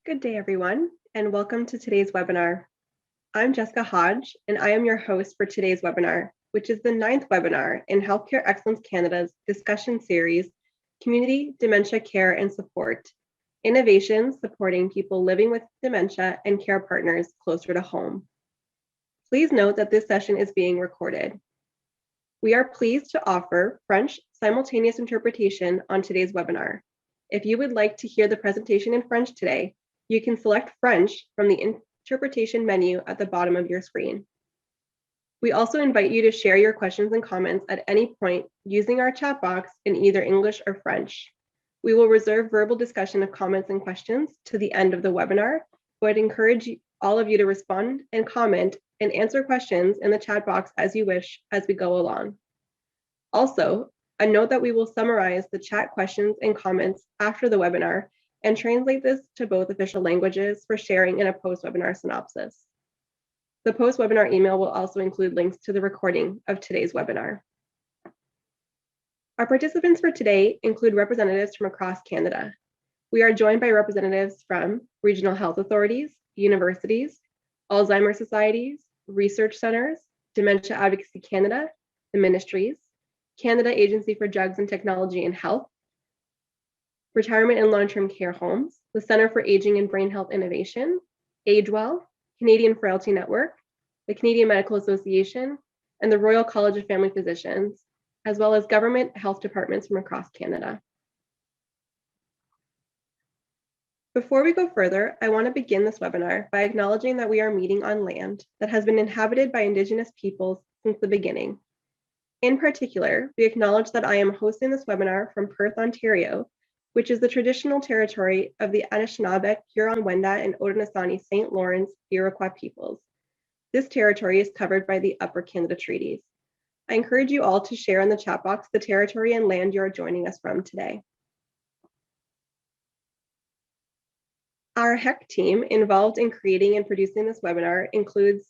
Good day, everyone, and welcome to today's webinar. I'm Jessica Hodge, and I am your host for today's webinar, which is the 9th webinar in Healthcare Excellence Canada's discussion series, Community Dementia Care and Support, Innovations Supporting People Living with Dementia and Care Partners Closer to Home. Please note that this session is being recorded. We are pleased to offer French simultaneous interpretation on today's webinar. If you would like to hear the presentation in French today, you can select French from the interpretation menu at the bottom of your screen. We also invite you to share your questions and comments at any point using our chat box in either English or French. We will reserve verbal discussion of comments and questions to the end of the webinar, but I'd encourage all of you to respond and comment and answer questions in the chat box as you wish as we go along. Also, a note that we will summarize the chat questions and comments after the webinar and translate this to both official languages for sharing in a post-webinar synopsis. The post-webinar email will also include links to the recording of today's webinar. Our participants for today include representatives from across Canada. We are joined by representatives from regional health authorities, universities, Alzheimer's societies, research centers, Dementia Advocacy Canada, the ministries, Canada Agency for Drugs and Technology and Health, Retirement and Long-Term Care Homes, the Centre for Aging and Brain Health Innovation, AgeWell, Canadian Frailty Network, the Canadian Medical Association, and the Royal College of Family Physicians, as well as government health departments from across Canada. Before we go further, I want to begin this webinar by acknowledging that we are meeting on land that has been inhabited by Indigenous peoples since the beginning. In particular, we acknowledge that I am hosting this webinar from Perth, Ontario, which is the traditional territory of the Anishinaabe, Huron-Wendat, and Haudenosaunee St. Lawrence Iroquois peoples. This territory is covered by the Upper Canada Treaties. I encourage you all to share in the chat box the territory and land you are joining us from today. Our HEC team involved in creating and producing this webinar includes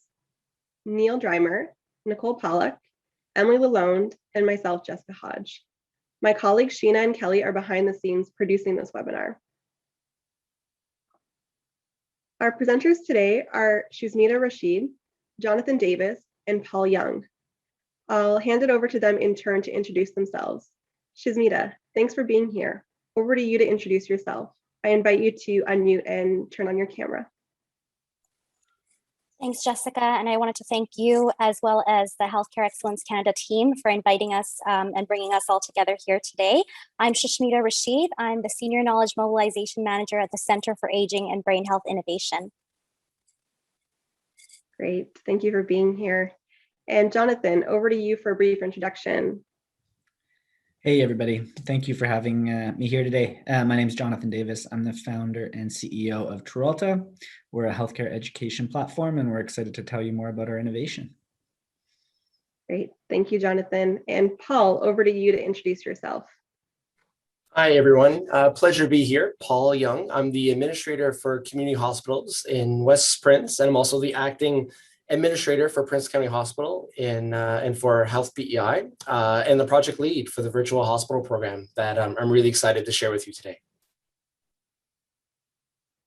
Neil Dreimer, Nicole Pollack, Emily Lalonde, and myself, Jessica Hodge. My colleagues Sheena and Kelly are behind the scenes producing this webinar. Our presenters today are Shusmita Rashid, Jonathan Davis, and Paul Young. I'll hand it over to them in turn to introduce themselves. Shusmita, thanks for being here. Over to you to introduce yourself. I invite you to unmute and turn on your camera. Thanks, Jessica, and I wanted to thank you as well as the Healthcare Excellence Canada team for inviting us and bringing us all together here today. I'm Shusmita Rashid. I'm the Senior Knowledge Mobilization Manager at the Centre for Aging and Brain Health Innovation. Great, thank you for being here. And Jonathan, over to you for a brief introduction. Hey everybody, thank you for having me here today. My name is Jonathan Davis. I'm the founder and CEO of Trualla. We're a healthcare education platform and we're excited to tell you more about our innovation. Great, thank you, Jonathan. And Paul, over to you to introduce yourself. Hi everyone, pleasure to be here. Paul Young, I'm the administrator for community hospitals in West Prince, and I'm also the acting administrator for Prince County Hospital and for Health PEI, and the project lead for the virtual hospital program that I'm really excited to share with you today.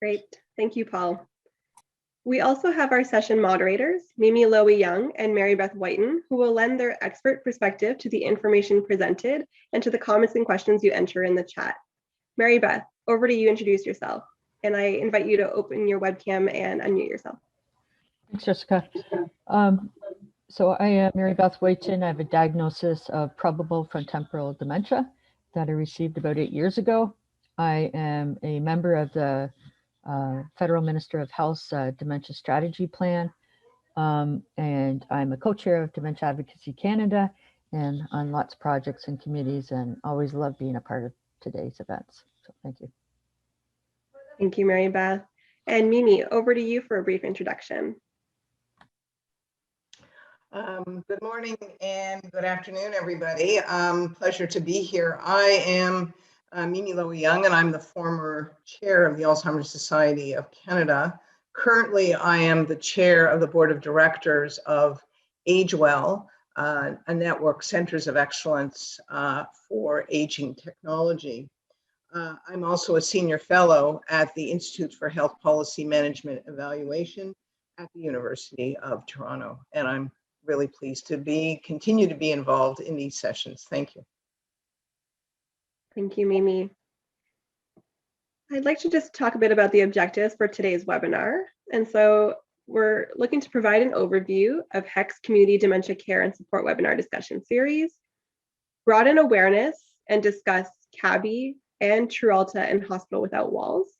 Great, thank you, Paul. We also have our session moderators, Mimi Lowy Young and Mary Beth Whiten, who will lend their expert perspective to the information presented and to the comments and questions you enter in the chat. Mary Beth, over to you, introduce yourself. And I invite you to open your webcam and unmute yourself. Thanks, Jessica. So I am Mary Beth Whiten. I have a diagnosis of probable frontotemporal dementia that I received about 8 years ago. I am a member of the Federal Minister of Health's Dementia Strategy Plan, and I'm a co-chair of Dementia Advocacy Canada and on lots of projects and committees, and always love being a part of today's events. So thank you. Thank you, Mary Beth. And Mimi, over to you for a brief introduction. Good morning and good afternoon, everybody. Pleasure to be here. I am Mimi Lowy Young, and I'm the former chair of the Alzheimer's Society of Canada. Currently, I am the chair of the board of directors of AgeWell, a network centers of excellence for aging technology. I'm also a senior fellow at the Institute for Health Policy Management Evaluation at the University of Toronto. And I'm really pleased to continue to be involved in these sessions. Thank you. Thank you, Mimi. I'd like to just talk a bit about the objectives for today's webinar. And so we're looking to provide an overview of HEC's Community Dementia Care and Support webinar discussion series, broaden awareness and discuss CABI and Trualla and Hospital Without Walls,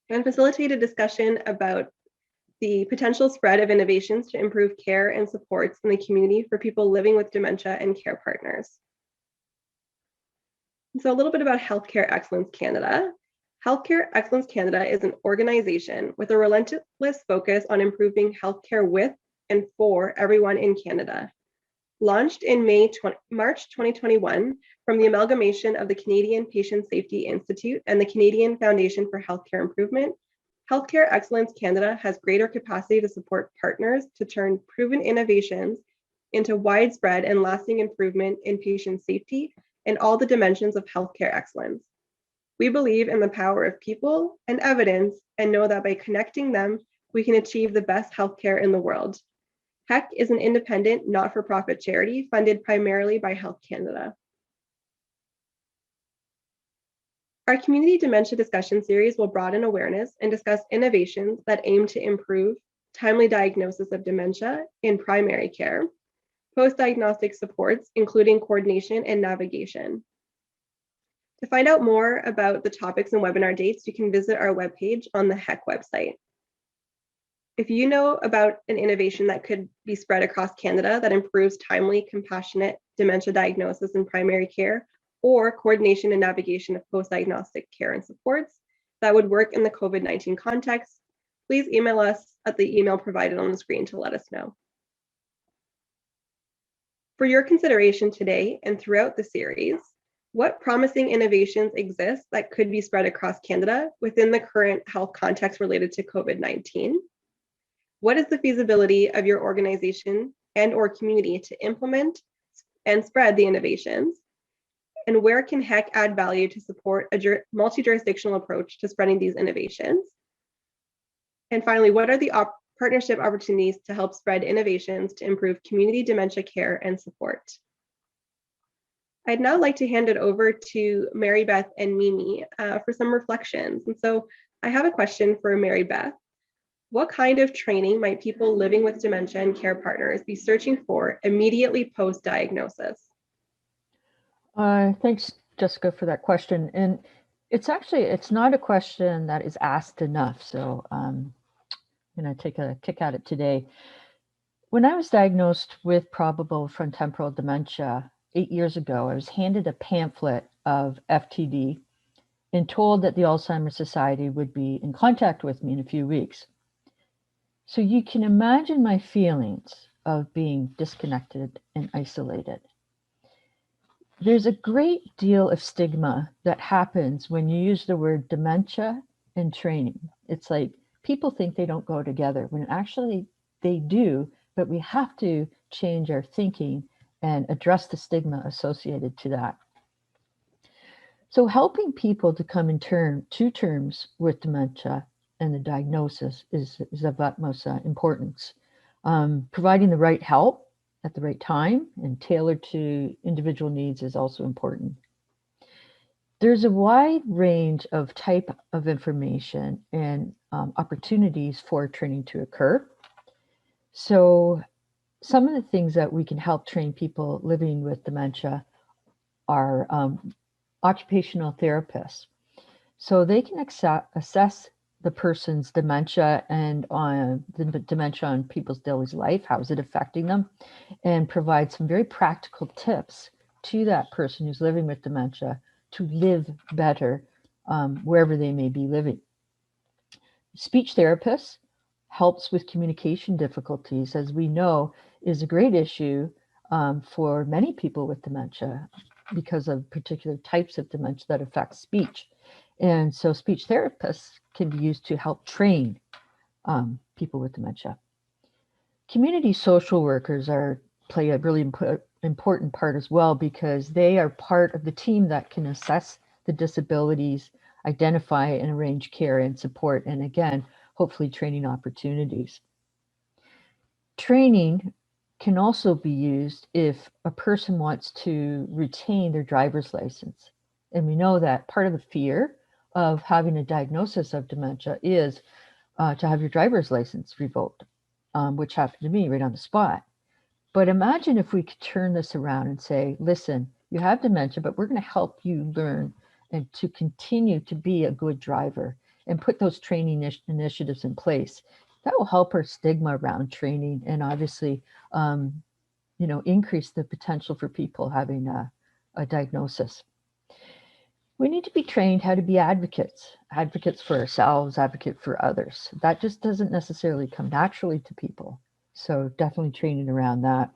and facilitate a discussion about the potential spread of innovations to improve care and supports in the community for people living with dementia and care partners. So a little bit about Healthcare Excellence Canada. Healthcare Excellence Canada is an organization with a relentless focus on improving healthcare with and for everyone in Canada. Launched in March 2021 from the amalgamation of the Canadian Patient Safety Institute and the Canadian Foundation for Healthcare Improvement, Healthcare Excellence Canada has greater capacity to support partners to turn proven innovations into widespread and lasting improvement in patient safety and all the dimensions of healthcare excellence. We believe in the power of people and evidence and know that by connecting them, we can achieve the best healthcare in the world. HEC is an independent, not-for-profit charity funded primarily by Health Canada. Our Community Dementia Discussion Series will broaden awareness and discuss innovations that aim to improve timely diagnosis of dementia in primary care, post-diagnostic supports, including coordination and navigation. To find out more about the topics and webinar dates, you can visit our webpage on the HEC website. If you know about an innovation that could be spread across Canada that improves timely, compassionate dementia diagnosis in primary care, or coordination and navigation of post-diagnostic care and supports that would work in the COVID-19 context, please email us at the email provided on the screen to let us know. For your consideration today and throughout the series, what promising innovations exist that could be spread across Canada within the current health context related to COVID-19? What is the feasibility of your organization and or community to implement and spread the innovations? And where can HEC add value to support a multi-jurisdictional approach to spreading these innovations? And finally, what are the partnership opportunities to help spread innovations to improve community dementia care and support? I'd now like to hand it over to Mary Beth and Mimi for some reflections. And so I have a question for Mary Beth. What kind of training might people living with dementia and care partners be searching for immediately post-diagnosis? Thanks, Jessica, for that question. And it's not a question that is asked enough. So I'm going to take a kick at it today. When I was diagnosed with probable frontotemporal dementia 8 years ago, I was handed a pamphlet of FTD and told that the Alzheimer's Society would be in contact with me in a few weeks. So you can imagine my feelings of being disconnected and isolated. There's a great deal of stigma that happens when you use the word dementia and training. It's like people think they don't go together when actually they do, but we have to change our thinking and address the stigma associated to that. So helping people to come to terms with dementia and the diagnosis is of utmost importance. Providing the right help at the right time and tailored to individual needs is also important. There's a wide range of type of information and opportunities for training to occur. So some of the things that we can help train people living with dementia are occupational therapists. So they can assess the person's dementia and on the dementia on people's daily life, how is it affecting them, and provide some very practical tips to that person who's living with dementia to live better wherever they may be living. Speech therapists helps with communication difficulties, as we know is a great issue for many people with dementia because of particular types of dementia that affect speech. And so speech therapists can be used to help train people with dementia. Community social workers play a really important part as well, because they are part of the team that can assess the disabilities, identify and arrange care and support, and again, hopefully training opportunities. Training can also be used if a person wants to retain their driver's license. And we know that part of the fear of having a diagnosis of dementia is to have your driver's license revoked, which happened to me right on the spot. But imagine if we could turn this around and say, listen, you have dementia, but we're going to help you learn and to continue to be a good driver and put those training initiatives in place. That will help our stigma around training and obviously, increase the potential for people having a diagnosis. We need to be trained how to be advocates for ourselves, advocate for others. That just doesn't necessarily come naturally to people. So definitely training around that.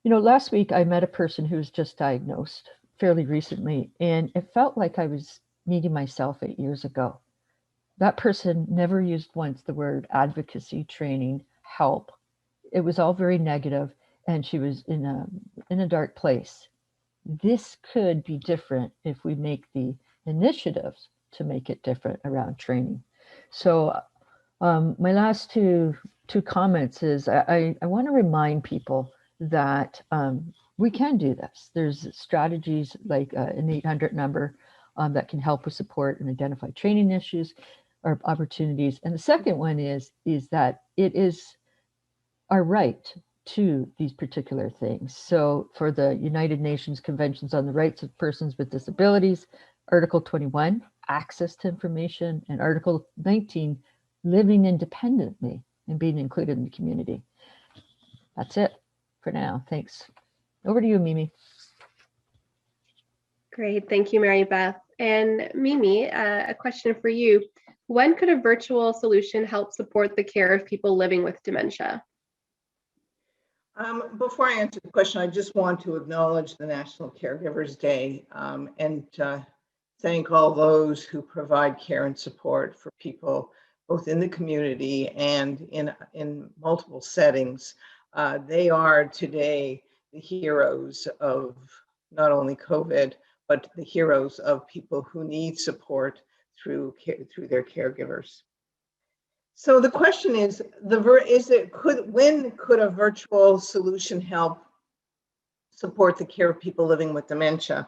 Last week I met a person who was just diagnosed fairly recently, and it felt like I was meeting myself 8 years ago. That person never used once the word advocacy, training, help. It was all very negative, and she was in a dark place. This could be different if we make the initiatives to make it different around training. So my last two comments is I want to remind people that we can do this. There's strategies like an 800 number that can help with support and identify training issues or opportunities. And the second one is that it is our right to these particular things. So for the United Nations Conventions on the Rights of Persons with Disabilities, Article 21, access to information, and Article 19, living independently and being included in the community. That's it for now. Thanks. Over to you, Mimi. Great. Thank you, Mary Beth. And Mimi, a question for you. When could a virtual solution help support the care of people living with dementia? Before I answer the question, I just want to acknowledge the National Caregivers Day and thank all those who provide care and support for people both in the community and in multiple settings. They are today the heroes of not only COVID, but the heroes of people who need support through their caregivers. So the question is, when could a virtual solution help support the care of people living with dementia?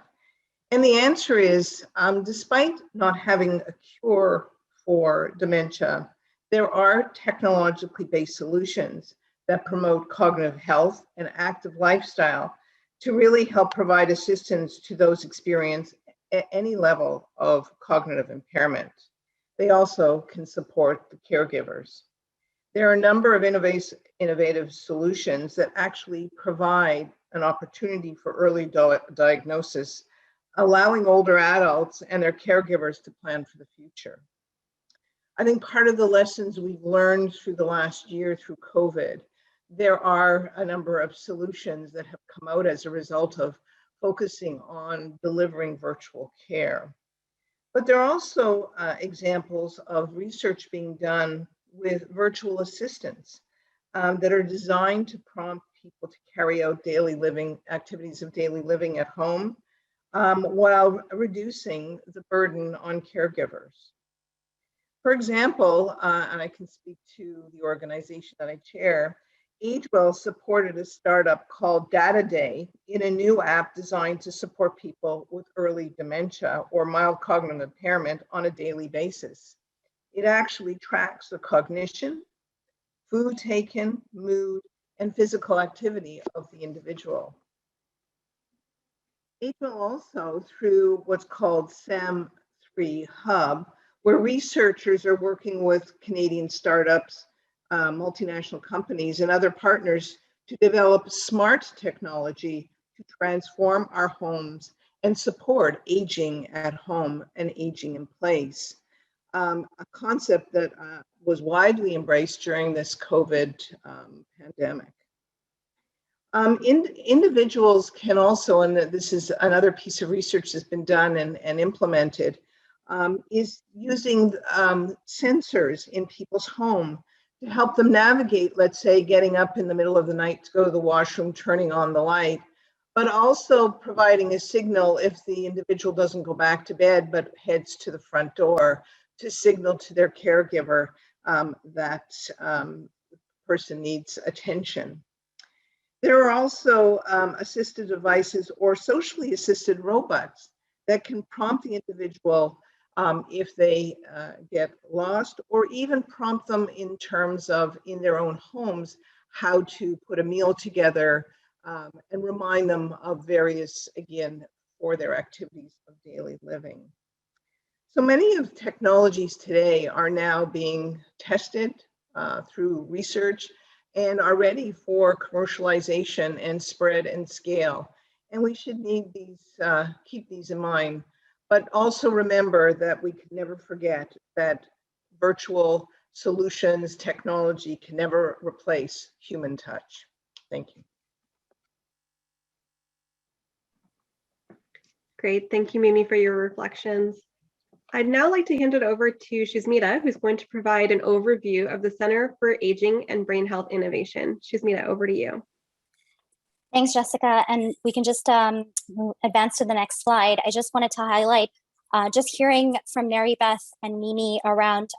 And the answer is, despite not having a cure for dementia, there are technologically based solutions that promote cognitive health and active lifestyle to really help provide assistance to those experiencing any level of cognitive impairment. They also can support the caregivers. There are a number of innovative solutions that actually provide an opportunity for early diagnosis, allowing older adults and their caregivers to plan for the future. I think part of the lessons we've learned through the last year through COVID, there are a number of solutions that have come out as a result of focusing on delivering virtual care. But there are also examples of research being done with virtual assistants that are designed to prompt people to carry out activities of daily living at home while reducing the burden on caregivers. For example, and I can speak to the organization that I chair, AgeWell supported a startup called Data Day in a new app designed to support people with early dementia or mild cognitive impairment on a daily basis. It actually tracks the cognition, food taken, mood, and physical activity of the individual. AgeWell also, through what's called SAM3 Hub, where researchers are working with Canadian startups, multinational companies and other partners to develop smart technology to transform our homes and support aging at home and aging in place. A concept that was widely embraced during this COVID pandemic. Individuals can also, and this is another piece of research that's been done and implemented, is using sensors in people's home to help them navigate, let's say, getting up in the middle of the night to go to the washroom, turning on the light, but also providing a signal if the individual doesn't go back to bed but heads to the front door to signal to their caregiver that person needs attention. There are also assistive devices or socially assisted robots that can prompt the individual if they get lost, or even prompt them in terms of in their own homes how to put a meal together and remind them of various, again, for their activities of daily living. So many of the technologies today are now being tested through research and are ready for commercialization and spread and scale. And we should need these, keep these in mind, but also remember that we could never forget that virtual solutions, technology can never replace human touch. Thank you. Great. Thank you, Mimi, for your reflections. I'd now like to hand it over to Shusmita, who's going to provide an overview of the Center for Aging and Brain Health Innovation. Shusmita, over to you. Thanks, Jessica. And we can just advance to the next slide. I just wanted to highlight just hearing from Mary Beth and Mimi around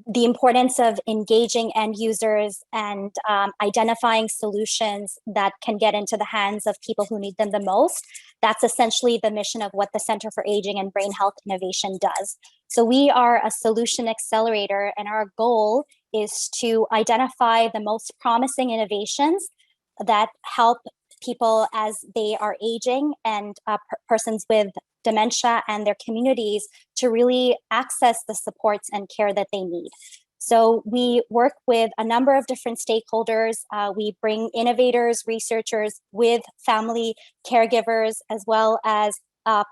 the importance of engaging end users and identifying solutions that can get into the hands of people who need them the most. That's essentially the mission of what the Center for Aging and Brain Health Innovation does. So we are a solution accelerator, and our goal is to identify the most promising innovations that help people as they are aging and persons with dementia and their communities to really access the supports and care that they need. So we work with a number of different stakeholders. We bring innovators, researchers with family caregivers, as well as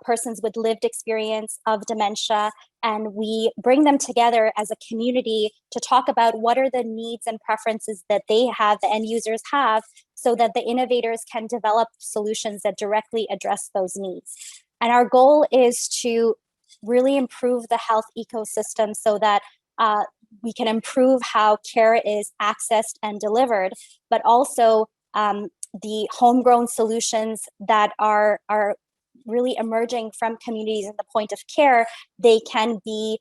persons with lived experience of dementia. And we bring them together as a community to talk about what are the needs and preferences that they have, the end users have, so that the innovators can develop solutions that directly address those needs. And our goal is to really improve the health ecosystem so that we can improve how care is accessed and delivered, but also the homegrown solutions that are really emerging from communities at the point of care, they can be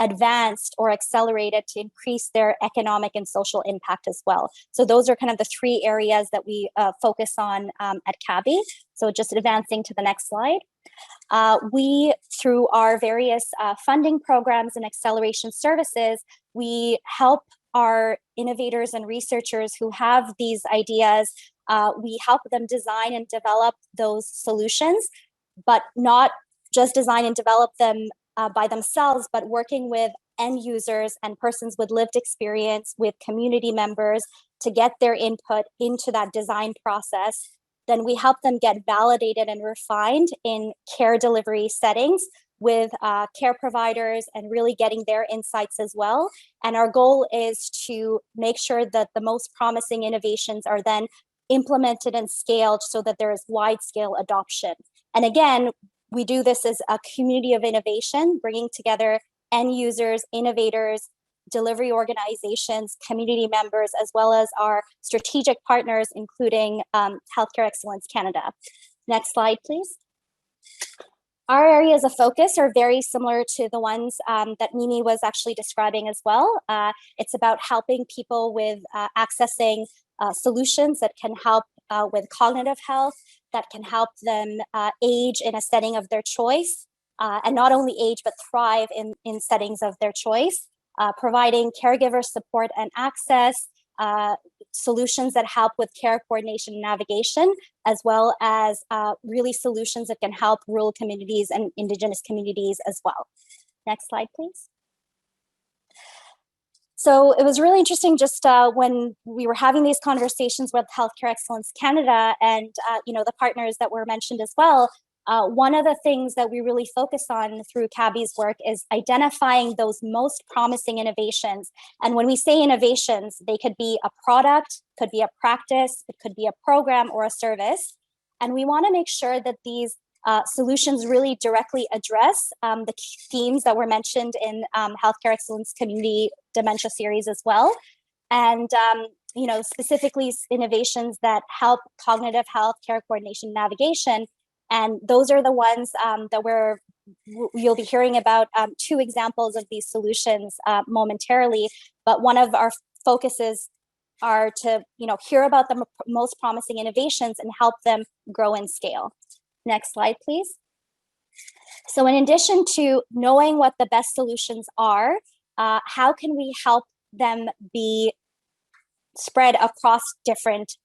advanced or accelerated to increase their economic and social impact as well. So those are kind of the three areas that we focus on at CABI. So just advancing to the next slide. We, through our various funding programs and acceleration services, we help our innovators and researchers who have these ideas, we help them design and develop those solutions, but not just design and develop them by themselves, but working with end users and persons with lived experience, with community members to get their input into that design process. Then we help them get validated and refined in care delivery settings with care providers and really getting their insights as well. And our goal is to make sure that the most promising innovations are then implemented and scaled so that there is wide scale adoption. And again, we do this as a community of innovation, bringing together end users, innovators, delivery organizations, community members, as well as our strategic partners, including Healthcare Excellence Canada. Next slide, please. Our areas of focus are very similar to the ones that Mimi was actually describing as well. It's about helping people with accessing solutions that can help with cognitive health, that can help them age in a setting of their choice, and not only age, but thrive in settings of their choice, providing caregiver support and access, solutions that help with care coordination and navigation, as well as really solutions that can help rural communities and Indigenous communities as well. Next slide, please. So it was really interesting just when we were having these conversations with Healthcare Excellence Canada and the partners that were mentioned as well. One of the things that we really focus on through CABI's work is identifying those most promising innovations. And when we say innovations, they could be a product, could be a practice, it could be a program or a service. And we want to make sure that these solutions really directly address the themes that were mentioned in Healthcare Excellence Community Dementia series as well. And specifically innovations that help cognitive health, care coordination, navigation. And those are the ones that you'll be hearing about 2 examples of these solutions momentarily. But one of our focuses are to hear about the most promising innovations and help them grow and scale. Next slide, please. So in addition to knowing what the best solutions are, how can we help them be spread across different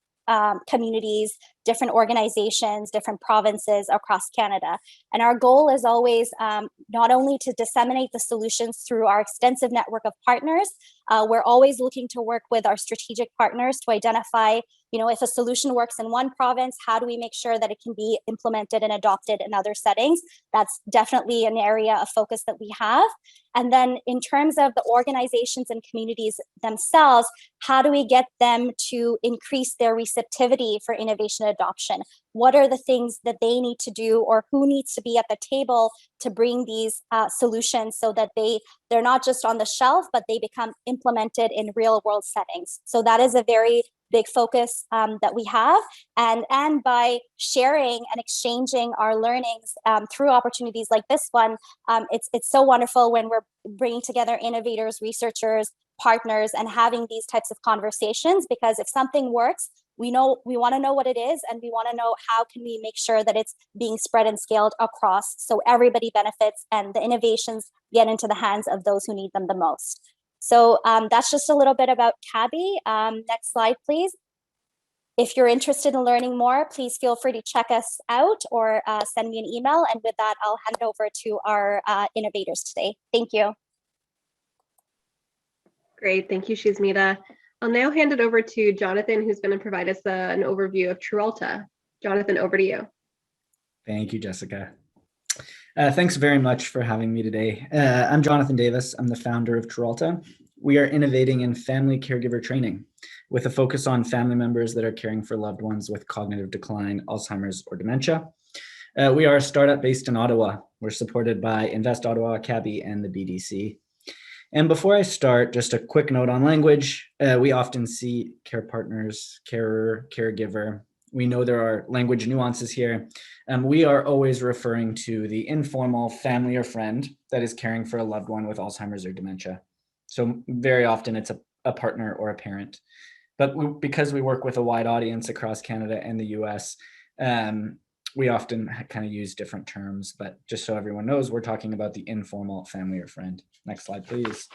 communities, different organizations, different provinces across Canada? And our goal is always not only to disseminate the solutions through our extensive network of partners, we're always looking to work with our strategic partners to identify, if a solution works in one province, how do we make sure that it can be implemented and adopted in other settings? That's definitely an area of focus that we have. And then in terms of the organizations and communities themselves, how do we get them to increase their receptivity for innovation adoption? What are the things that they need to do, or who needs to be at the table to bring these solutions so that they're not just on the shelf, but they become implemented in real world settings? So that is a very big focus that we have. And by sharing and exchanging our learnings through opportunities like this one, it's so wonderful when we're bringing together innovators, researchers, partners, and having these types of conversations, because if something works, we want to know what it is, and we want to know how can we make sure that it's being spread and scaled across so everybody benefits and the innovations get into the hands of those who need them the most. So that's just a little bit about CABI. Next slide, please. If you're interested in learning more, please feel free to check us out or send me an email. And with that, I'll hand it over to our innovators today. Thank you. Great, thank you, Shizmita. I'll now hand it over to Jonathan, who's going to provide us an overview of Trualla. Jonathan, over to you. Thank you, Jessica. Thanks very much for having me today. I'm Jonathan Davis. I'm the founder of Trualla. We are innovating in family caregiver training with a focus on family members that are caring for loved ones with cognitive decline, Alzheimer's, or dementia. We are a startup based in Ottawa. We're supported by Invest Ottawa, CABI, and the BDC. And before I start, just a quick note on language. We often see care partners, carer, caregiver. We know there are language nuances here. We are always referring to the informal family or friend that is caring for a loved one with Alzheimer's or dementia. So very often it's a partner or a parent. But because we work with a wide audience across Canada and the US, we often kind of use different terms, but just so everyone knows, we're talking about the informal family or friend. Next slide, please.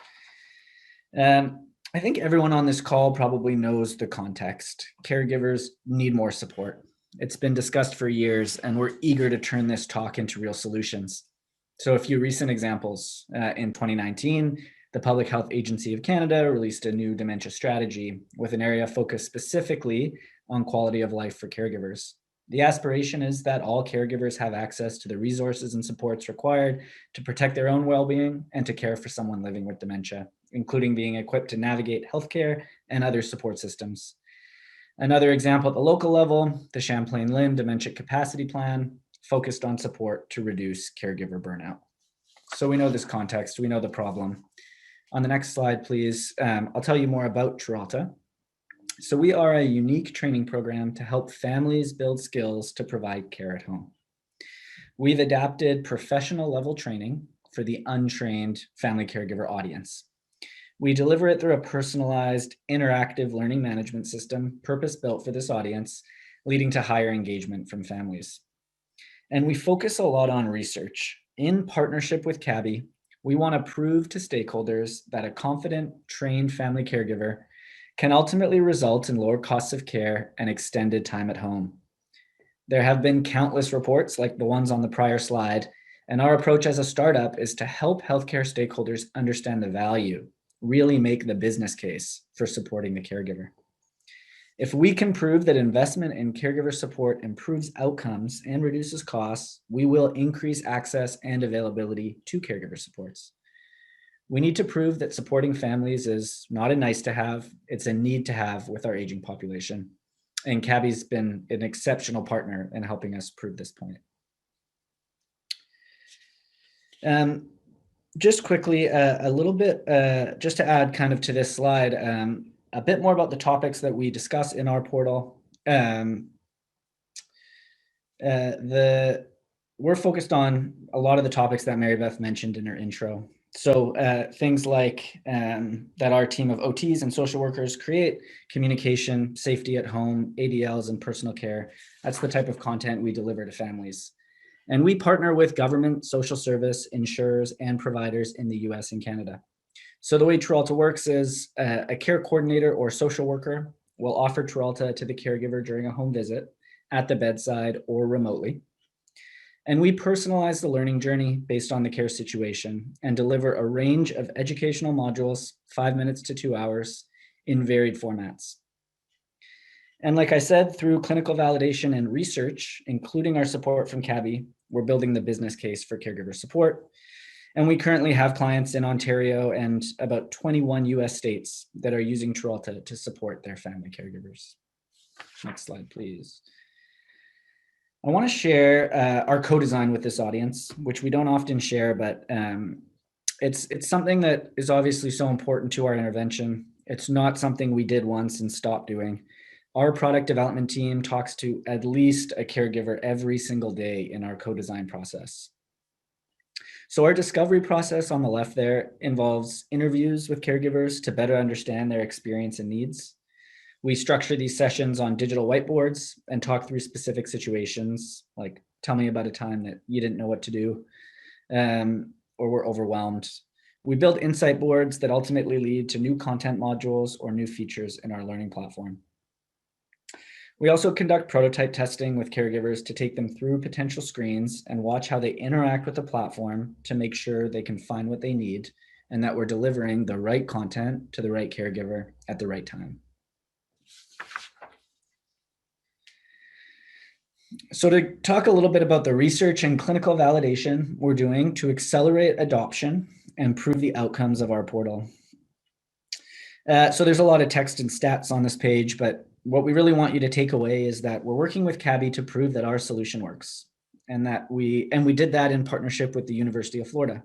I think everyone on this call probably knows the context. Caregivers need more support. It's been discussed for years, and we're eager to turn this talk into real solutions. So a few recent examples. In 2019, the Public Health Agency of Canada released a new dementia strategy with an area focused specifically on quality of life for caregivers. The aspiration is that all caregivers have access to the resources and supports required to protect their own well-being and to care for someone living with dementia, including being equipped to navigate healthcare and other support systems. Another example at the local level, the Champlain-Lynn Dementia Capacity Plan focused on support to reduce caregiver burnout. So we know this context, we know the problem. On the next slide, please, I'll tell you more about Trualla. So we are a unique training program to help families build skills to provide care at home. We've adapted professional level training for the untrained family caregiver audience. We deliver it through a personalized, interactive learning management system, purpose-built for this audience, leading to higher engagement from families. And we focus a lot on research. In partnership with CABI, we want to prove to stakeholders that a confident, trained family caregiver can ultimately result in lower costs of care and extended time at home. There have been countless reports like the ones on the prior slide, and our approach as a startup is to help healthcare stakeholders understand the value, really make the business case for supporting the caregiver. If we can prove that investment in caregiver support improves outcomes and reduces costs, we will increase access and availability to caregiver supports. We need to prove that supporting families is not a nice to have, it's a need to have with our aging population. And CABI's been an exceptional partner in helping us prove this point. Just quickly, a little bit, just to add kind of to this slide, a bit more about the topics that we discuss in our portal. We're focused on a lot of the topics that Mary Beth mentioned in her intro. So things like that our team of OTs and social workers create, communication, safety at home, ADLs, and personal care. That's the type of content we deliver to families. And we partner with government, social service, insurers, and providers in the US and Canada. So the way Trualla works is a care coordinator or social worker will offer Trualla to the caregiver during a home visit, at the bedside, or remotely. And we personalize the learning journey based on the care situation and deliver a range of educational modules, 5 minutes to 2 hours, in varied formats. And like I said, through clinical validation and research, including our support from CABI, we're building the business case for caregiver support. And we currently have clients in Ontario and about 21 US states that are using Trualla to support their family caregivers. Next slide, please. I want to share our co-design with this audience, which we don't often share, but it's something that is obviously so important to our intervention. It's not something we did once and stopped doing. Our product development team talks to at least a caregiver every single day in our co-design process. So our discovery process on the left there involves interviews with caregivers to better understand their experience and needs. We structure these sessions on digital whiteboards and talk through specific situations, like tell me about a time that you didn't know what to do or were overwhelmed. We build insight boards that ultimately lead to new content modules or new features in our learning platform. We also conduct prototype testing with caregivers to take them through potential screens and watch how they interact with the platform to make sure they can find what they need and that we're delivering the right content to the right caregiver at the right time. So to talk a little bit about the research and clinical validation we're doing to accelerate adoption and improve the outcomes of our portal. So there's a lot of text and stats on this page, but what we really want you to take away is that we're working with CABI to prove that our solution works, and that we did that in partnership with the University of Florida.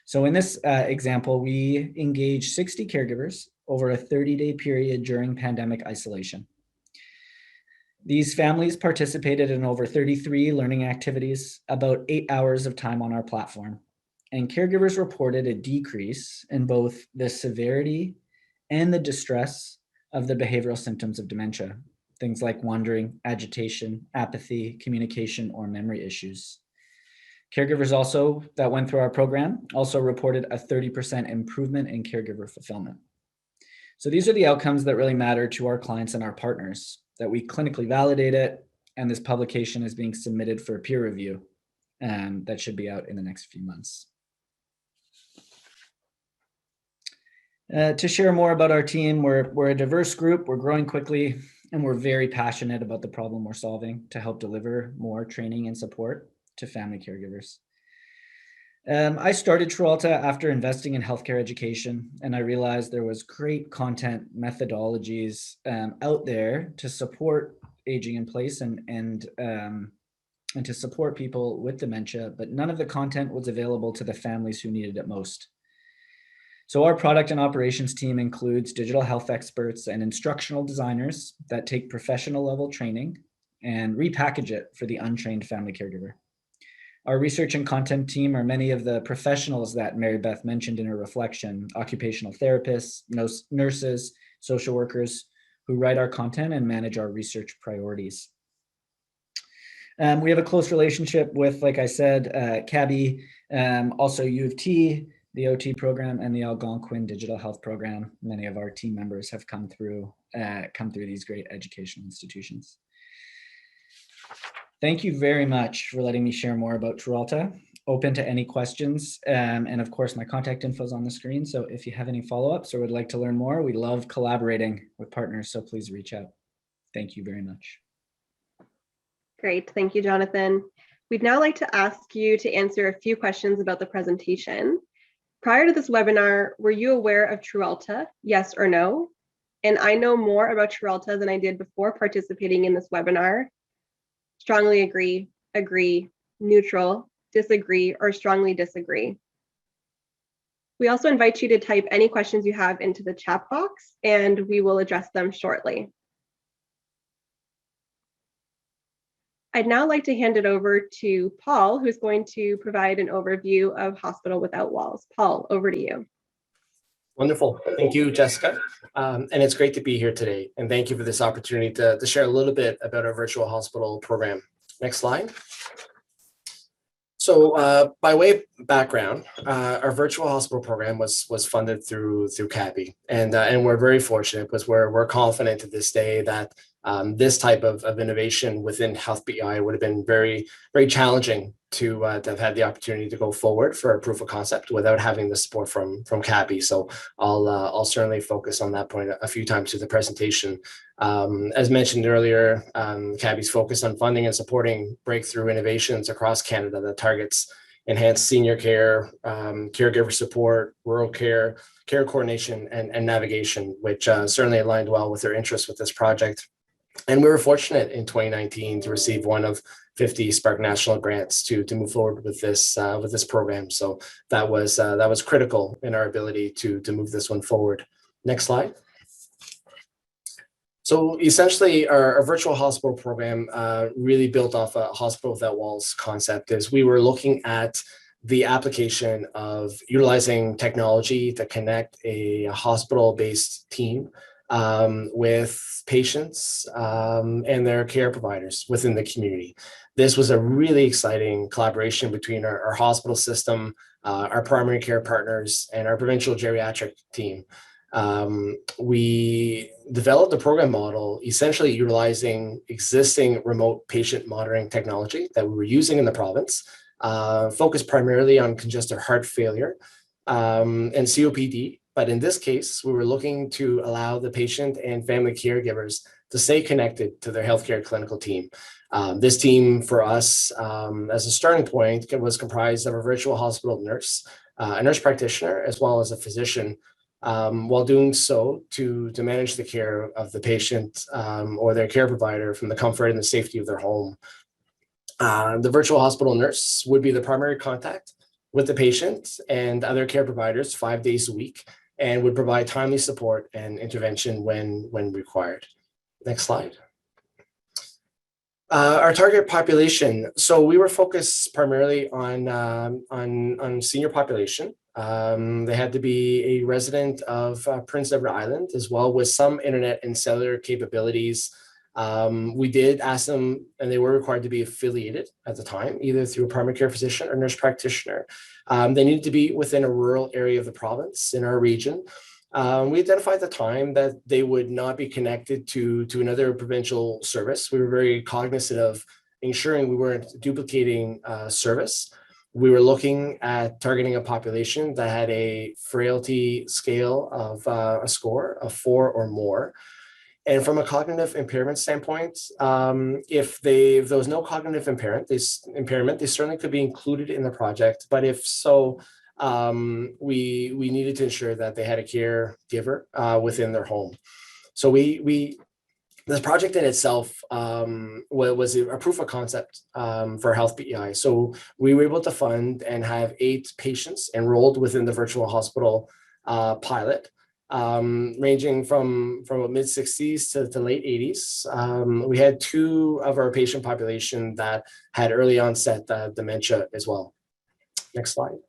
So in this example, we engaged 60 caregivers over a 30-day period during pandemic isolation. These families participated in over 33 learning activities, about 8 hours of time on our platform. And caregivers reported a decrease in both the severity and the distress of the behavioral symptoms of dementia, things like wandering, agitation, apathy, communication, or memory issues. Caregivers also that went through our program also reported a 30% improvement in caregiver fulfillment. So these are the outcomes that really matter to our clients and our partners, that we clinically validate it, and this publication is being submitted for peer review, and that should be out in the next few months. To share more about our team, we're a diverse group, we're growing quickly, and we're very passionate about the problem we're solving to help deliver more training and support to family caregivers. I started Trualla after investing in healthcare education, and I realized there was great content methodologies out there to support aging in place and to support people with dementia, but none of the content was available to the families who needed it most. So our product and operations team includes digital health experts and instructional designers that take professional level training and repackage it for the untrained family caregiver. Our research and content team are many of the professionals that Mary Beth mentioned in her reflection: occupational therapists, nurses, social workers who write our content and manage our research priorities. We have a close relationship with, like I said, CABI, also U of T, the OT program, and the Algonquin Digital Health Program. Many of our team members have come through these great educational institutions. Thank you very much for letting me share more about Trualla. Open to any questions. And of course, my contact info is on the screen. So if you have any follow-ups or would like to learn more, we love collaborating with partners. So please reach out. Thank you very much. Great. Thank you, Jonathan. We'd now like to ask you to answer a few questions about the presentation. Prior to this webinar, were you aware of Trualla? Yes or no? And I know more about Trualla than I did before participating in this webinar. Strongly agree, agree, neutral, disagree, or strongly disagree. We also invite you to type any questions you have into the chat box, and we will address them shortly. I'd now like to hand it over to Paul, who's going to provide an overview of Hospital Without Walls. Paul, over to you. Wonderful. Thank you, Jessica. And it's great to be here today. And thank you for this opportunity to share a little bit about our virtual hospital program. Next slide. So by way of background, our virtual hospital program was funded through CABI. And we're very fortunate because we're confident to this day that this type of innovation within health BI would have been very, very challenging to have had the opportunity to go forward for a proof of concept without having the support from CABI. So I'll certainly focus on that point a few times through the presentation. As mentioned earlier, CABI's focus on funding and supporting breakthrough innovations across Canada that targets enhanced senior care, caregiver support, rural care, care coordination, and navigation, which certainly aligned well with their interest with this project. And we were fortunate in 2019 to receive one of 50 Spark National grants to move forward with this program. So that was critical in our ability to move this one forward. Next slide. So essentially, our virtual hospital program really built off a hospital without walls concept. As we were looking at the application of utilizing technology to connect a hospital-based team with patients and their care providers within the community. This was a really exciting collaboration between our hospital system, our primary care partners, and our provincial geriatric team. We developed a program model essentially utilizing existing remote patient monitoring technology that we were using in the province, focused primarily on congestive heart failure and COPD. But in this case, we were looking to allow the patient and family caregivers to stay connected to their healthcare clinical team. This team for us, as a starting point, was comprised of a virtual hospital nurse, a nurse practitioner, as well as a physician, while doing so to manage the care of the patient or their care provider from the comfort and the safety of their home. The virtual hospital nurse would be the primary contact with the patient and other care providers 5 days a week, and would provide timely support and intervention when required. Next slide. Our target population. So we were focused primarily on senior population. They had to be a resident of Prince Edward Island, as well with some internet and cellular capabilities. We did ask them, and they were required to be affiliated at the time, either through a primary care physician or nurse practitioner. They needed to be within a rural area of the province in our region. We identified at the time that they would not be connected to another provincial service. We were very cognizant of ensuring we weren't duplicating service. We were looking at targeting a population that had a frailty scale of a score of 4 or more. And from a cognitive impairment standpoint, if there was no cognitive impairment, they certainly could be included in the project. But if so, we needed to ensure that they had a caregiver within their home. So this project in itself was a proof of concept for health BEI. So we were able to fund and have 8 patients enrolled within the virtual hospital pilot. Ranging from mid-60s to late 80s. We had 2 of our patient population that had early onset dementia as well. Next slide.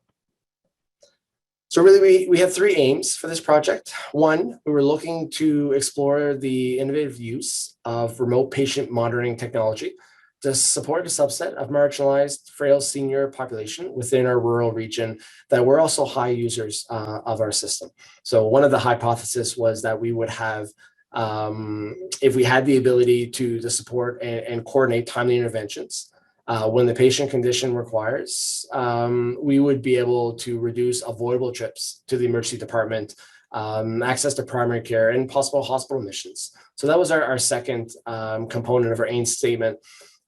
So really, we had 3 aims for this project. 1, we were looking to explore the innovative use of remote patient monitoring technology to support a subset of marginalized, frail senior population within our rural region that were also high users of our system. So one of the hypotheses was that we would have, if we had the ability to support and coordinate timely interventions when the patient condition requires, we would be able to reduce avoidable trips to the emergency department, access to primary care, and possible hospital admissions. So that was our second component of our aim statement.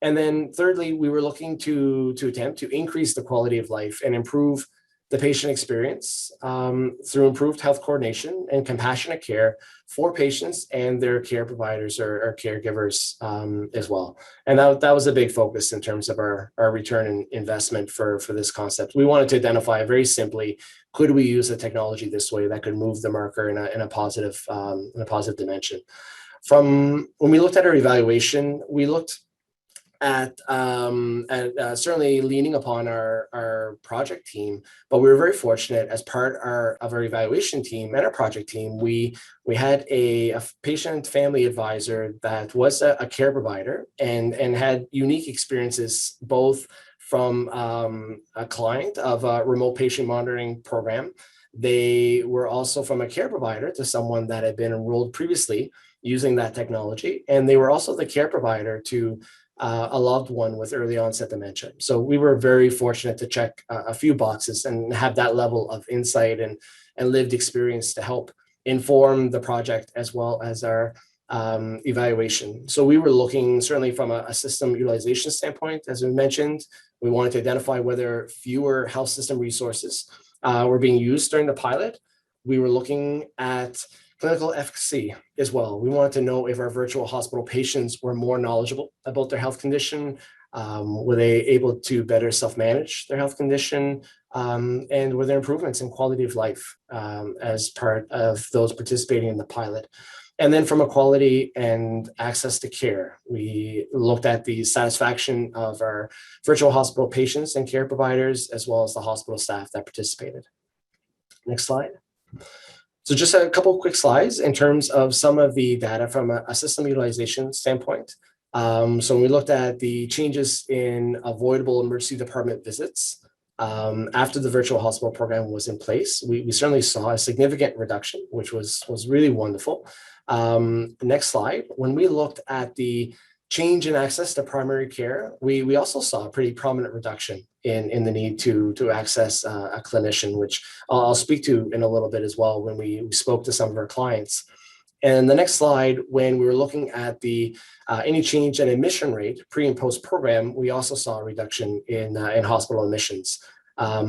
And then thirdly, we were looking to attempt to increase the quality of life and improve the patient experience through improved health coordination and compassionate care for patients and their care providers or caregivers as well. And that was a big focus in terms of our return on investment for this concept. We wanted to identify very simply, could we use the technology this way that could move the marker in a positive dimension? From when we looked at our evaluation, we looked at certainly leaning upon our project team, but we were very fortunate as part of our evaluation team and our project team. We had a patient family advisor that was a care provider and had unique experiences both from a client of a remote patient monitoring program. They were also from a care provider to someone that had been enrolled previously using that technology, and they were also the care provider to a loved one with early onset dementia. So we were very fortunate to check a few boxes and have that level of insight and lived experience to help inform the project as well as our evaluation. So we were looking certainly from a system utilization standpoint, as we mentioned. We wanted to identify whether fewer health system resources were being used during the pilot. We were looking at clinical efficacy as well. We wanted to know if our virtual hospital patients were more knowledgeable about their health condition. Were they able to better self-manage their health condition? And were there improvements in quality of life as part of those participating in the pilot? And then from a quality and access to care, we looked at the satisfaction of our virtual hospital patients and care providers, as well as the hospital staff that participated. Next slide. So just a couple of quick slides in terms of some of the data from a system utilization standpoint. So when we looked at the changes in avoidable emergency department visits after the virtual hospital program was in place, we certainly saw a significant reduction, which was really wonderful. Next slide. When we looked at the change in access to primary care, we also saw a pretty prominent reduction in the need to access a clinician, which I'll speak to in a little bit as well when we spoke to some of our clients. And the next slide, when we were looking at the any change in admission rate pre and post program, we also saw a reduction in hospital admissions,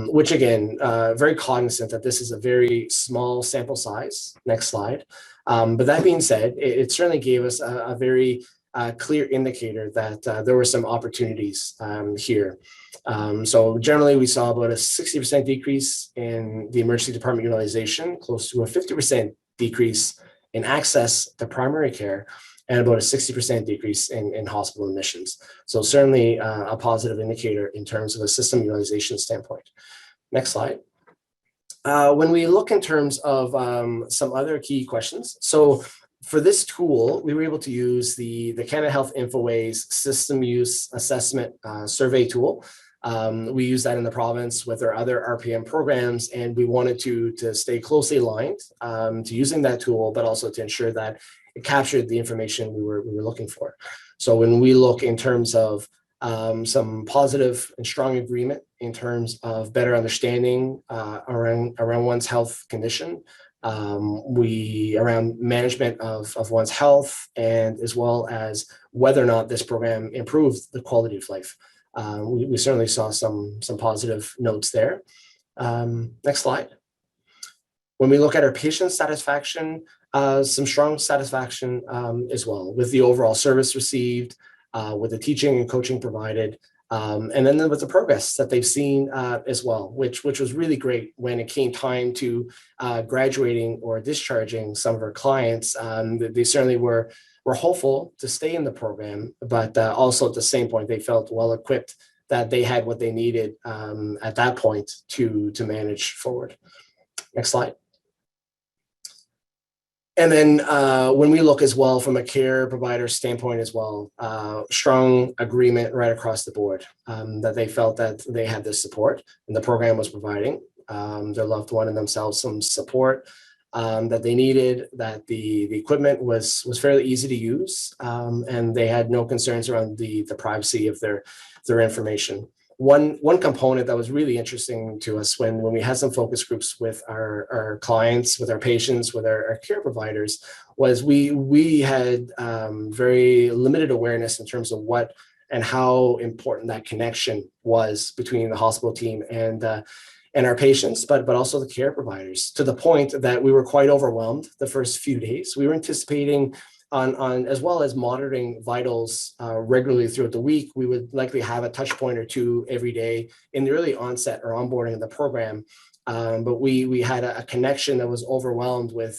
which again, very cognizant that this is a very small sample size. Next slide. But that being said, it certainly gave us a very clear indicator that there were some opportunities here. So generally, we saw about a 60% decrease in the emergency department utilization, close to a 50% decrease in access to primary care, and about a 60% decrease in hospital admissions. So certainly a positive indicator in terms of a system utilization standpoint. Next slide. When we look in terms of some other key questions, so for this tool, we were able to use the Canada Health InfoWays system use assessment survey tool. We use that in the province with our other RPM programs, and we wanted to stay closely aligned to using that tool, but also to ensure that it captured the information we were looking for. So when we look in terms of some positive and strong agreement in terms of better understanding around one's health condition, around management of one's health, and as well as whether or not this program improved the quality of life. We certainly saw some positive notes there. Next slide. When we look at our patient satisfaction, some strong satisfaction as well with the overall service received, with the teaching and coaching provided, and then with the progress that they've seen as well, which was really great when it came time to graduating or discharging some of our clients. They certainly were hopeful to stay in the program, but also at the same point, they felt well equipped that they had what they needed at that point to manage forward. Next slide. And then when we look as well from a care provider standpoint as well, strong agreement right across the board that they felt that they had this support and the program was providing their loved one and themselves some support that they needed, that the equipment was fairly easy to use, and they had no concerns around the privacy of their information. One component that was really interesting to us when we had some focus groups with our clients, with our patients, with our care providers, was we had very limited awareness in terms of what and how important that connection was between the hospital team and and our patients, but also the care providers, to the point that we were quite overwhelmed the first few days. We were anticipating on as well as monitoring vitals regularly throughout the week. We would likely have a touch point or two every day in the early onset or onboarding of the program. But we had a connection that was overwhelmed with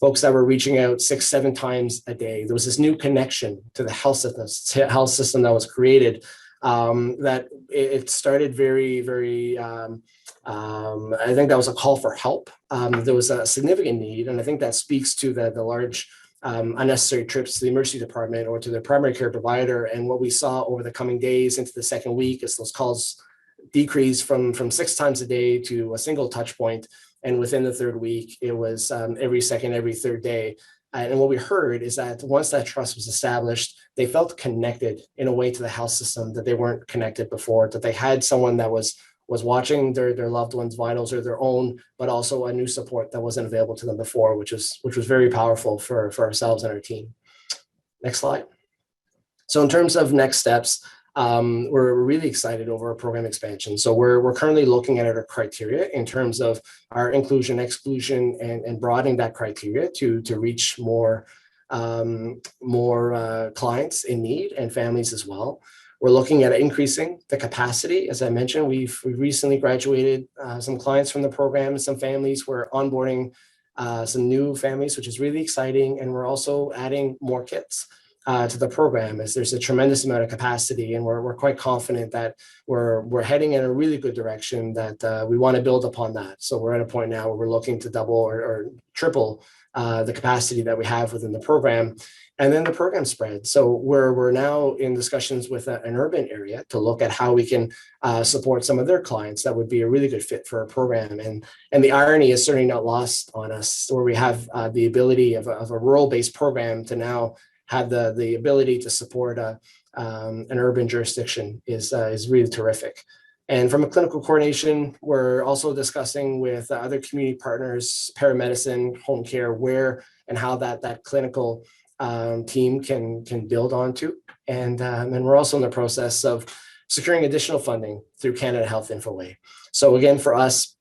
folks that were reaching out 6-7 times a day. There was this new connection to the health system that was created, that it started very, very, I think that was a call for help. There was a significant need, and I think that speaks to the large unnecessary trips to the emergency department or to their primary care provider. And what we saw over the coming days into the second week is those calls decreased from 6 times a day to a single touch point. And within the third week, it was every second, every third day. And what we heard is that once that trust was established, they felt connected in a way to the health system that they weren't connected before, that they had someone that was watching their loved ones' vitals or their own, but also a new support that wasn't available to them before, which was very powerful for ourselves and our team. Next slide. So in terms of next steps, we're really excited over our program expansion. So we're currently looking at our criteria in terms of our inclusion, exclusion, and broadening that criteria to reach more clients in need and families as well. We're looking at increasing the capacity. As I mentioned, we've recently graduated some clients from the program and some families. We're onboarding some new families, which is really exciting. And we're also adding more kits to the program, as there's a tremendous amount of capacity, and we're quite confident that we're heading in a really good direction, that we want to build upon that. So we're at a point now where we're looking to double or triple the capacity that we have within the program. And then the program spread. So we're now in discussions with an urban area to look at how we can support some of their clients that would be a really good fit for our program. And the irony is certainly not lost on us, where we have the ability of a rural-based program to now have the ability to support an urban jurisdiction is really terrific. And from a clinical coordination, we're also discussing with other community partners, paramedicine, home care, where and how that clinical team can build onto. And then we're also in the process of securing additional funding through Canada Health Infoway. So again, for us,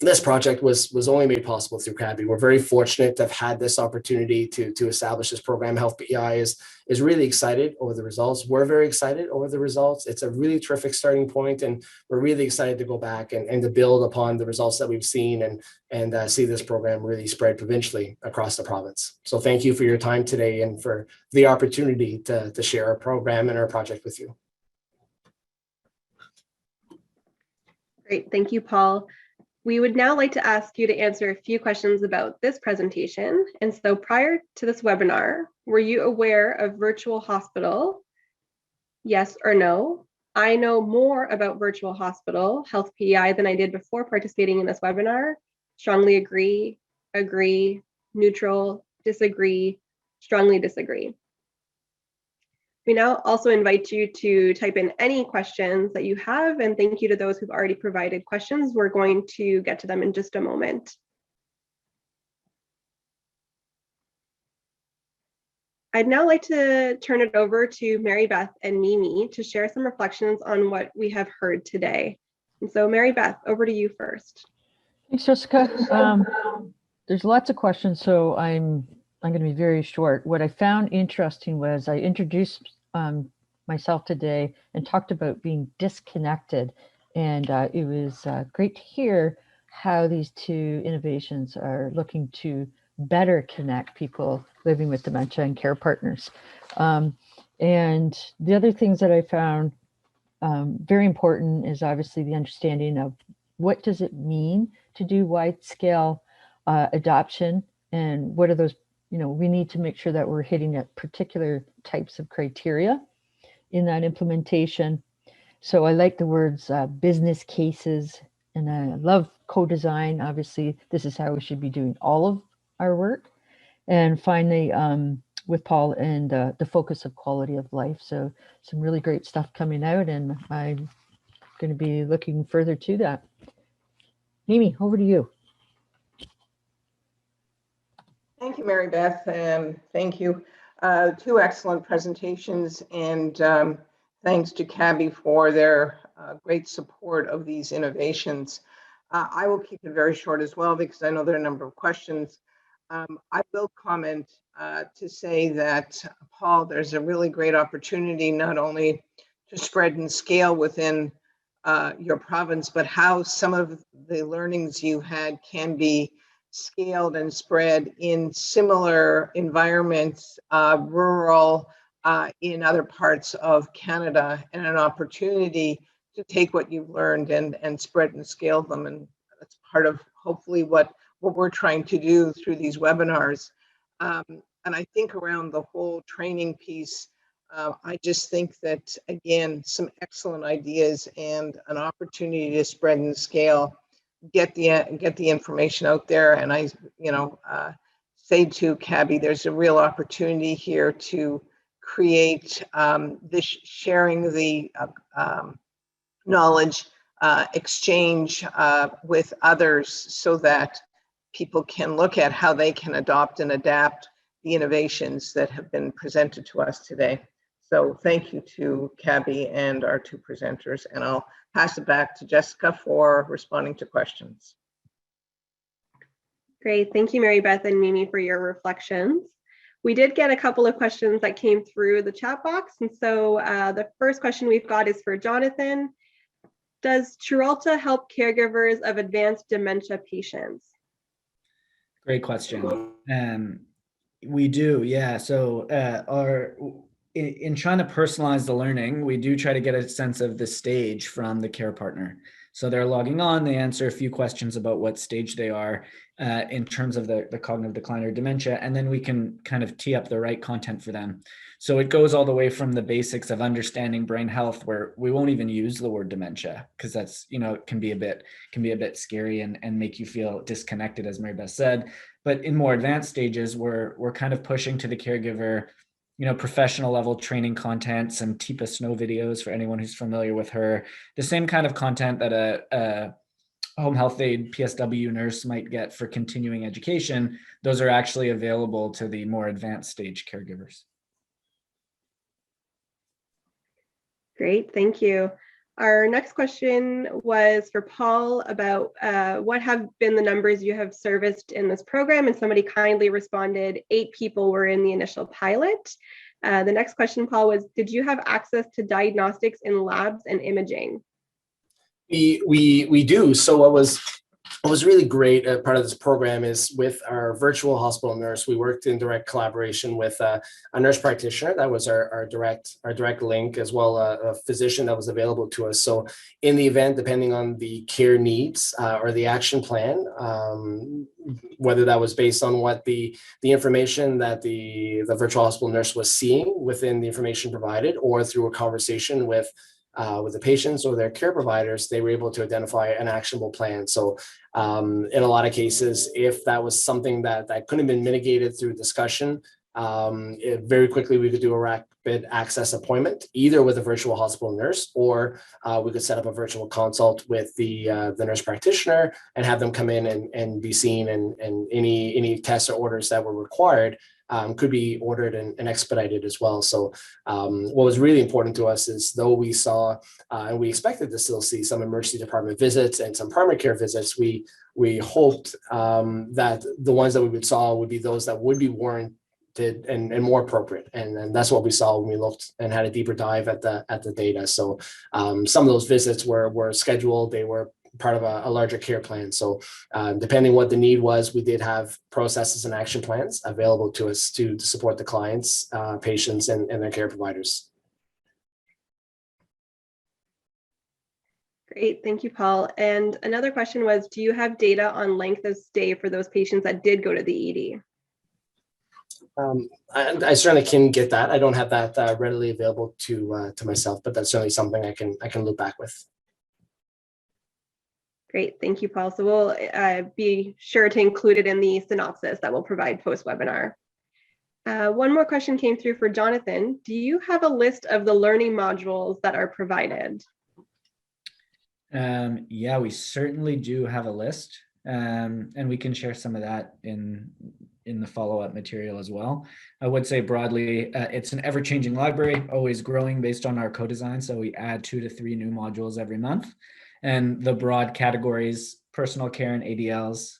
this project was only made possible through CABI. We're very fortunate to have had this opportunity to establish this program. Health PEI is really excited over the results. We're very excited over the results. It's a really terrific starting point, and we're really excited to go back and to build upon the results that we've seen and see this program really spread provincially across the province. So thank you for your time today and for the opportunity to share our program and our project with you. Great, thank you, Paul. We would now like to ask you to answer a few questions about this presentation. And so prior to this webinar, were you aware of virtual hospital? Yes or no? I know more about virtual hospital, Health PEI, than I did before participating in this webinar. Strongly agree, neutral, disagree, strongly disagree. We now also invite you to type in any questions that you have, and thank you to those who've already provided questions. We're going to get to them in just a moment. I'd now like to turn it over to Mary Beth and Mimi to share some reflections on what we have heard today. And so Mary Beth, over to you first. Thanks, Jessica. There's lots of questions, so I'm going to be very short. What I found interesting was I introduced myself today and talked about being disconnected. And it was great to hear how these two innovations are looking to better connect people living with dementia and care partners. And the other things that I found very important is obviously the understanding of what does it mean to do wide-scale adoption, and what are those, we need to make sure that we're hitting at particular types of criteria in that implementation. So I like the words business cases, and I love co-design. Obviously, this is how we should be doing all of our work. And finally, with Paul and the focus of quality of life. So some really great stuff coming out, and I'm going to be looking further to that. Mimi, over to you. Thank you, Mary Beth, and thank you. Two excellent presentations, and thanks to CABI for their great support of these innovations. I will keep it very short as well because I know there are a number of questions. I will comment to say that, Paul, there's a really great opportunity not only to spread and scale within your province, but how some of the learnings you had can be scaled and spread in similar environments, rural, in other parts of Canada, and an opportunity to take what you've learned and spread and scale them. And that's part of hopefully what we're trying to do through these webinars. And I think around the whole training piece, I just think that, again, some excellent ideas and an opportunity to spread and scale, get the information out there. And I, say to Cabby, there's a real opportunity here to create this sharing the knowledge exchange with others so that people can look at how they can adopt and adapt the innovations that have been presented to us today. So thank you to Cabby and our two presenters, and I'll pass it back to Jessica for responding to questions. Great. Thank you, Mary Beth and Mimi, for your reflections. We did get a couple of questions that came through the chat box. And so the first question we've got is for Jonathan. Does Trualla help caregivers of advanced dementia patients? Great question. We do, yeah. So in trying to personalize the learning, we do try to get a sense of the stage from the care partner. So they're logging on, they answer a few questions about what stage they are in terms of the cognitive decline or dementia, and then we can kind of tee up the right content for them. So it goes all the way from the basics of understanding brain health, where we won't even use the word dementia because that's, it can be a bit scary and make you feel disconnected, as Mary Beth said. But in more advanced stages, we're kind of pushing to the caregiver, professional level training content, some Teepa Snow videos for anyone who's familiar with her, the same kind of content that a home health aide PSW nurse might get for continuing education. Those are actually available to the more advanced stage caregivers. Great, thank you. Our next question was for Paul about what have been the numbers you have serviced in this program, and somebody kindly responded 8 people were in the initial pilot. The next question, Paul, was did you have access to diagnostics in labs and imaging? We do. So what was really great part of this program is with our virtual hospital nurse, we worked in direct collaboration with a nurse practitioner. That was our direct link, as well a physician that was available to us. So in the event, depending on the care needs or the action plan, whether that was based on what the information that the virtual hospital nurse was seeing within the information provided, or through a conversation with the patients or their care providers, they were able to identify an actionable plan. So in a lot of cases, if that was something that couldn't have been mitigated through discussion, very quickly we could do a rapid access appointment, either with a virtual hospital nurse, or we could set up a virtual consult with the nurse practitioner and have them come in and be seen, and any tests or orders that were required could be ordered and expedited as well. So what was really important to us is, though we saw and we expected to still see some emergency department visits and some primary care visits, we hoped that the ones that we saw would be those that would be warranted and more appropriate, and that's what we saw when we looked and had a deeper dive at the data. So some of those visits were scheduled, they were part of a larger care plan. So depending what the need was, we did have processes and action plans available to us to support the clients, patients, and their care providers. Great, thank you, Paul. And another question was, do you have data on length of stay for those patients that did go to the ED? I certainly can get that. I don't have that readily available to myself, but that's certainly something I can loop back with. Great, thank you, Paul. So we'll be sure to include it in the synopsis that we'll provide post-webinar. One more question came through for Jonathan. Do you have a list of the learning modules that are provided? Yeah, we certainly do have a list, and we can share some of that in the follow-up material as well. I would say broadly, it's an ever-changing library, always growing based on our co-design. So we add 2 to 3 new modules every month. And the broad categories personal care and ADLs,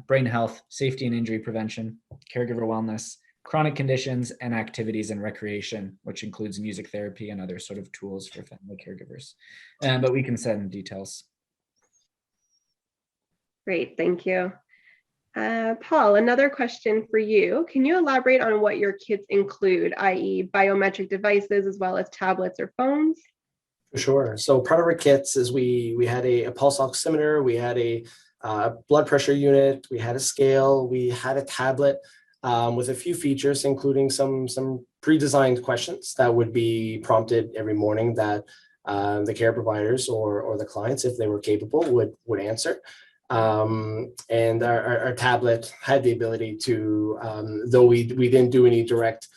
brain health, safety and injury prevention, caregiver wellness, chronic conditions, and activities and recreation, which includes music therapy and other sort of tools for family caregivers. But we can send details. Great, thank you. Paul, another question for you. Can you elaborate on what your kits include, i.e. biometric devices as well as tablets or phones? For sure. So part of our kits is we had a pulse oximeter, we had a blood pressure unit, we had a scale, we had a tablet with a few features, including some pre-designed questions that would be prompted every morning that the care providers or the clients, if they were capable, would answer. And our tablet had the ability to, though we didn't do any direct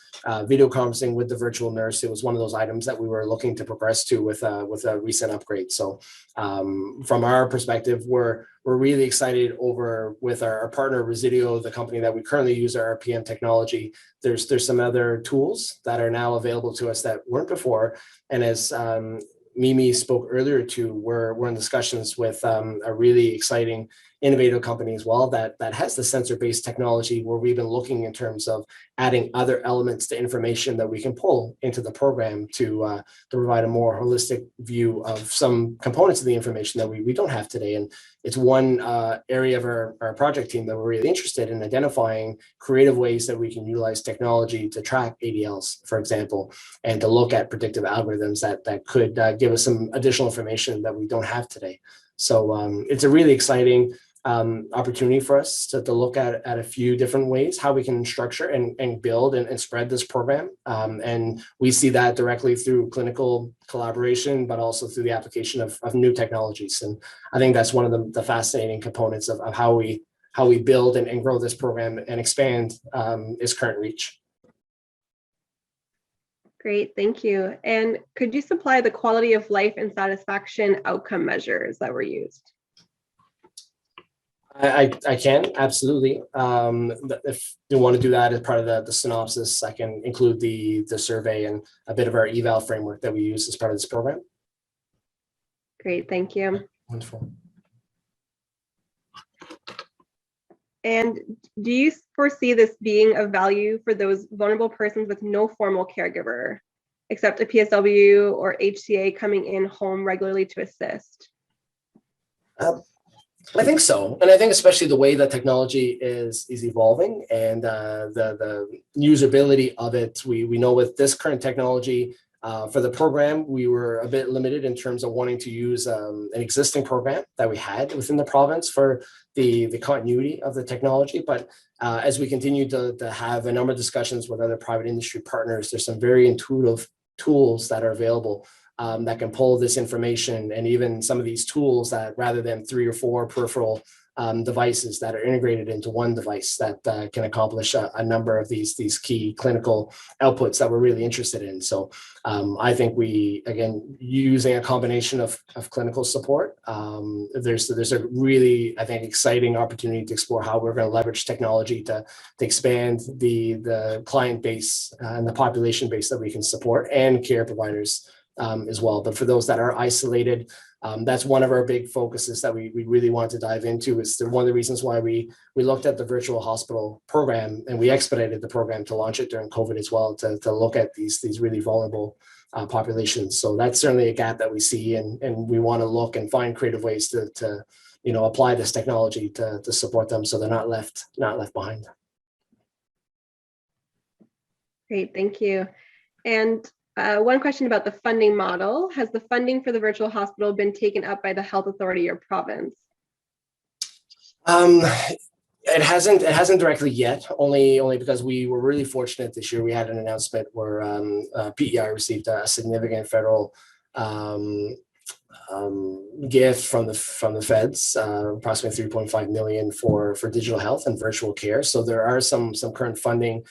video conferencing with the virtual nurse, it was one of those items that we were looking to progress to with a recent upgrade. So from our perspective, we're really excited with our partner Residio, the company that we currently use our RPM technology. There's some other tools that are now available to us that weren't before. And as Mimi spoke earlier to, we're in discussions with a really exciting innovative company as well that has the sensor-based technology, where we've been looking in terms of adding other elements to information that we can pull into the program to provide a more holistic view of some components of the information that we don't have today. And it's one area of our project team that we're really interested in identifying creative ways that we can utilize technology to track ADLs, for example, and to look at predictive algorithms that could give us some additional information that we don't have today. So it's a really exciting opportunity for us to look at a few different ways how we can structure and build and spread this program. And we see that directly through clinical collaboration, but also through the application of new technologies. And I think that's one of the fascinating components of how we build and grow this program and expand its current reach. Great, thank you. And could you supply the quality of life and satisfaction outcome measures that were used? I can, absolutely. If you want to do that as part of the synopsis, I can include the survey and a bit of our eval framework that we use as part of this program. Great, thank you. Wonderful. And do you foresee this being of value for those vulnerable persons with no formal caregiver, except a PSW or HCA coming in home regularly to assist? I think so. And I think especially the way that technology is evolving and the usability of it. We know with this current technology for the program, we were a bit limited in terms of wanting to use an existing program that we had within the province for the continuity of the technology. But as we continue to have a number of discussions with other private industry partners, there's some very intuitive tools that are available that can pull this information, and even some of these tools that, rather than 3 or 4 peripheral devices that are integrated into one device, that can accomplish a number of these key clinical outputs that we're really interested in. So I think we, again, using a combination of clinical support, there's a really, I think, exciting opportunity to explore how we're going to leverage technology to expand the client base and the population base that we can support, and care providers as well. But for those that are isolated, that's one of our big focuses that we really want to dive into. Is one of the reasons why we looked at the virtual hospital program, and we expedited the program to launch it during COVID as well, to look at these really vulnerable populations. So that's certainly a gap that we see, and we want to look and find creative ways to apply this technology to support them, so they're not left behind. Great, thank you. And one question about the funding model. Has the funding for the virtual hospital been taken up by the health authority or province? It hasn't directly yet, only because we were really fortunate this year. We had an announcement where PEI received a significant federal gift from the feds, approximately $3.5 million for digital health and virtual care. So there are some current funding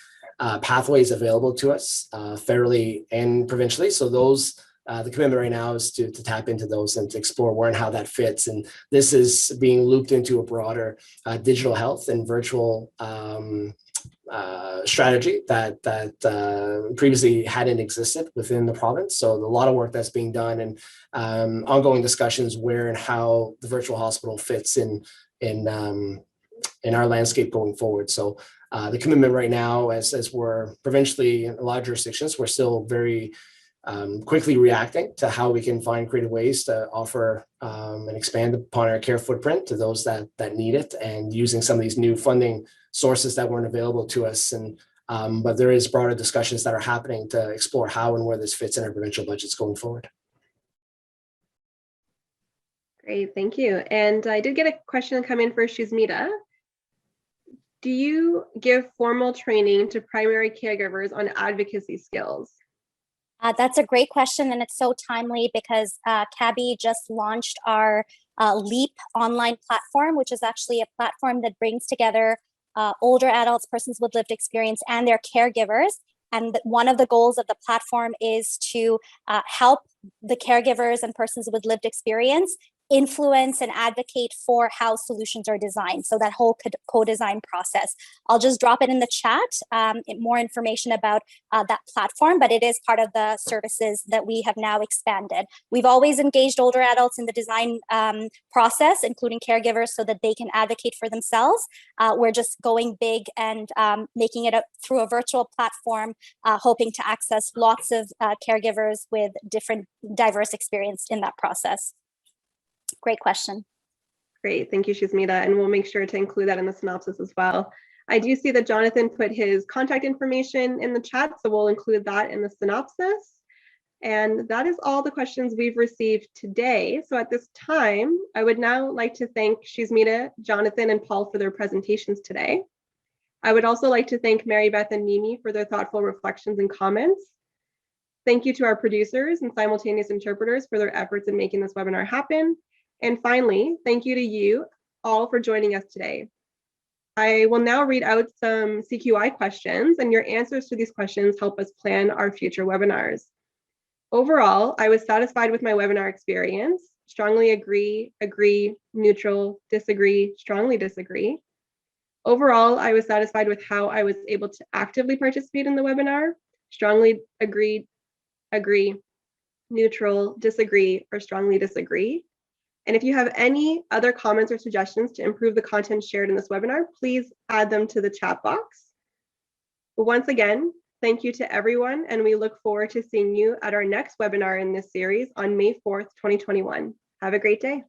pathways available to us federally and provincially. So those, the commitment right now is to tap into those and to explore where and how that fits. And this is being looped into a broader digital health and virtual strategy that previously hadn't existed within the province. So a lot of work that's being done, and ongoing discussions where and how the virtual hospital fits in our landscape going forward. So the commitment right now, as we're provincially in a lot of jurisdictions, we're still very quickly reacting to how we can find creative ways to offer and expand upon our care footprint to those that need it, and using some of these new funding sources that weren't available to us. And but there is broader discussions that are happening to explore how and where this fits in our provincial budgets going forward. Great, thank you. And I did get a question come in for Shusmita. Do you give formal training to primary caregivers on advocacy skills? That's a great question, and it's so timely because CABI just launched our LEAP online platform, which is actually a platform that brings together older adults, persons with lived experience, and their caregivers. And one of the goals of the platform is to help the caregivers and persons with lived experience influence and advocate for how solutions are designed. So that whole co-design process. I'll just drop it in the chat, more information about that platform, but it is part of the services that we have now expanded. We've always engaged older adults in the design process, including caregivers, so that they can advocate for themselves. We're just going big and making it through a virtual platform, hoping to access lots of caregivers with different diverse experience in that process. Great question. Great, thank you, Shusmita, and we'll make sure to include that in the synopsis as well. I do see that Jonathan put his contact information in the chat, so we'll include that in the synopsis. And that is all the questions we've received today. So at this time, I would now like to thank Shusmita, Jonathan, and Paul for their presentations today. I would also like to thank Mary Beth and Mimi for their thoughtful reflections and comments. Thank you to our producers and simultaneous interpreters for their efforts in making this webinar happen. And finally, thank you to you all for joining us today. I will now read out some CQI questions, and your answers to these questions help us plan our future webinars. Overall, I was satisfied with my webinar experience. Strongly agree, agree, neutral, disagree, strongly disagree. Overall, I was satisfied with how I was able to actively participate in the webinar. Strongly agree, agree, neutral, disagree, or strongly disagree. And if you have any other comments or suggestions to improve the content shared in this webinar, please add them to the chat box. But once again, thank you to everyone, and we look forward to seeing you at our next webinar in this series on May 4th, 2021. Have a great day.